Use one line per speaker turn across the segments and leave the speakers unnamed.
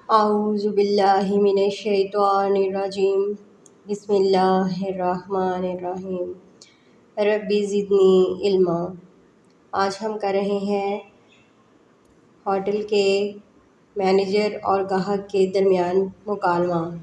अऊज़ु बिल्लाहि मिनश शैतानिर रजीम बिस्मिल्लाहिर्रहमानिर्रहीम रब्बि ज़िदनी इल्मा। आज हम कर रहे हैं होटल के मैनेजर और गाहक के दरमियान मुकालमा।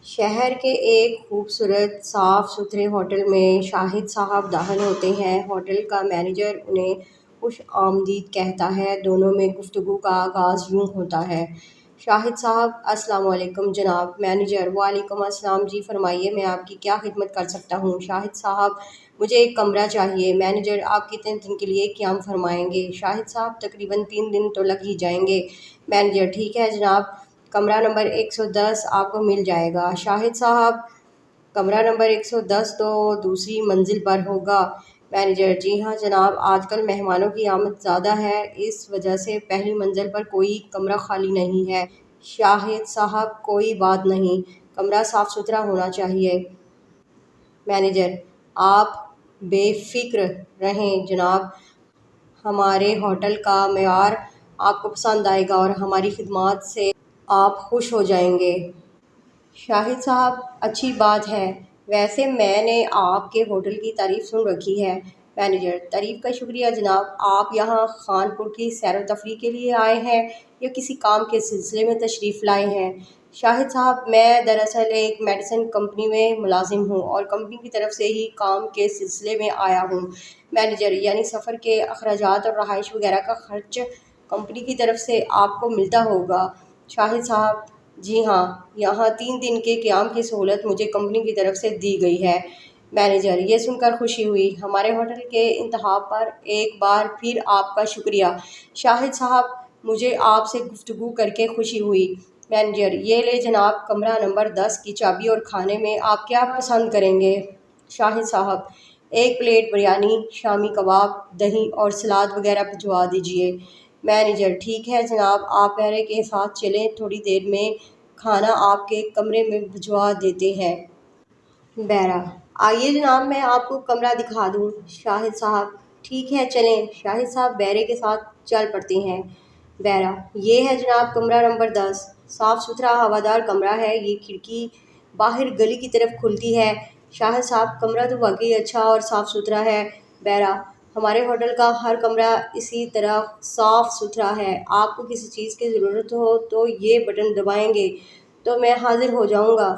शहर के एक खूबसूरत साफ़ सुथरे होटल में शाहिद साहब दाखिल होते हैं। होटल का मैनेजर उन्हें खुश आमदीद कहता है। दोनों में गुफ्तगू का आगाज़ यूँ होता है। शाहिद साहब: अस्सलाम वालेकुम जनाब। मैनेजर: वालेकुम अस्सलाम जी, फरमाइए मैं आपकी क्या खिदमत कर सकता हूँ। शाहिद साहब: मुझे एक कमरा चाहिए। मैनेजर: आप कितने दिन के लिए क़याम फरमाएंगे। शाहिद साहब: तकरीबन 3 दिन तो लग ही जाएंगे। मैनेजर: ठीक है जनाब, कमरा नंबर 110 आपको मिल जाएगा। शाहिद साहब: कमरा नंबर 110 तो दूसरी मंजिल पर होगा। मैनेजर: जी हाँ जनाब, आजकल मेहमानों की आमद ज़्यादा है, इस वजह से पहली मंजिल पर कोई कमरा खाली नहीं है। शाहिद साहब: कोई बात नहीं, कमरा साफ़ सुथरा होना चाहिए। मैनेजर: आप बेफ़िक्र रहें जनाब, हमारे होटल का मेयार आपको पसंद आएगा और हमारी खिदमत से आप खुश हो जाएंगे। शाहिद साहब: अच्छी बात है, वैसे मैंने आपके होटल की तारीफ़ सुन रखी है। मैनेजर: तारीफ़ का शुक्रिया जनाब, आप यहाँ खानपुर की सैर व तफरीह के लिए आए हैं या किसी काम के सिलसिले में तशरीफ़ लाए हैं। शाहिद साहब: मैं दरअसल एक मेडिसिन कंपनी में मुलाजिम हूँ और कंपनी की तरफ से ही काम के सिलसिले में आया हूँ। मैनेजर: यानी सफ़र के अखराजात और रहाइश वगैरह का खर्च कंपनी की तरफ से आपको मिलता होगा। शाहिद साहब: जी हाँ, यहाँ 3 दिन के क़याम की सहूलत मुझे कंपनी की तरफ से दी गई है। मैनेजर: ये सुनकर खुशी हुई, हमारे होटल के इंतखाब पर एक बार फिर आपका शुक्रिया। शाहिद साहब: मुझे आपसे गुफ्तगू करके खुशी हुई। मैनेजर: ये ले जनाब, कमरा नंबर 10 की चाबी और खाने में आप क्या पसंद करेंगे। शाहिद साहब: एक प्लेट बिरयानी, शामी कबाब, दही और सलाद वगैरह भिजवा दीजिए। मैनेजर: ठीक है जनाब, आप मेरे के साथ चलें, थोड़ी देर में खाना आपके कमरे में भिजवा देते हैं। बैरा: आइए जनाब, मैं आपको कमरा दिखा दूँ। शाहिद साहब: ठीक है चलें। शाहिद साहब बैरे के साथ चल पड़ते हैं। बैरा: ये है जनाब कमरा नंबर 10, साफ़ सुथरा हवादार कमरा है, ये खिड़की बाहर गली की तरफ खुलती है। शाहिद साहब: कमरा तो वाकई अच्छा और साफ़ सुथरा है। बैरा: हमारे होटल का हर कमरा इसी तरह साफ़ सुथरा है, आपको किसी चीज़ की ज़रूरत हो तो ये बटन दबाएंगे तो मैं हाज़िर हो जाऊंगा।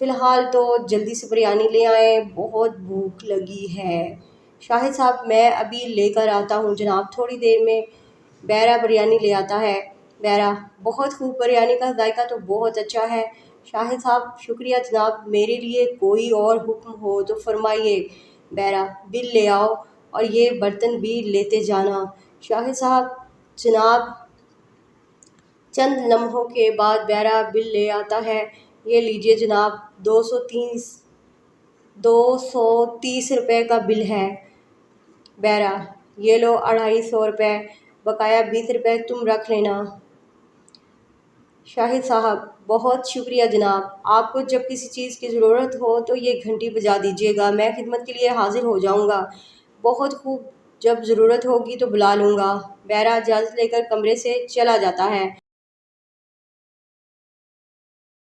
फ़िलहाल तो जल्दी से बिरयानी ले आएँ, बहुत भूख लगी है। शाहिद साहब: मैं अभी लेकर आता हूँ जनाब, थोड़ी देर में। बैरा बिरयानी ले आता है। बैरा: बहुत खूब, बिरयानी का जायका तो बहुत अच्छा है। शाहिद साहब: शुक्रिया जनाब, मेरे लिए कोई और हुक्म हो तो फरमाइए। बैरा: बिल ले आओ और ये बर्तन भी लेते जाना। शाहिद साहब: जनाब। चंद लम्हों के बाद बैरा बिल ले आता है। ये लीजिए जनाब, 230 रुपये का बिल है। बैरा: ये लो 250 रुपये, बकाया 20 रुपये तुम रख लेना। शाहिद साहब: बहुत शुक्रिया जनाब, आपको जब किसी चीज़ की ज़रूरत हो तो ये घंटी बजा दीजिएगा, मैं खिदमत के लिए हाजिर हो जाऊंगा। बहुत खूब, जब ज़रूरत होगी तो बुला लूँगा। बैरा इजाज़त लेकर कमरे से चला जाता है।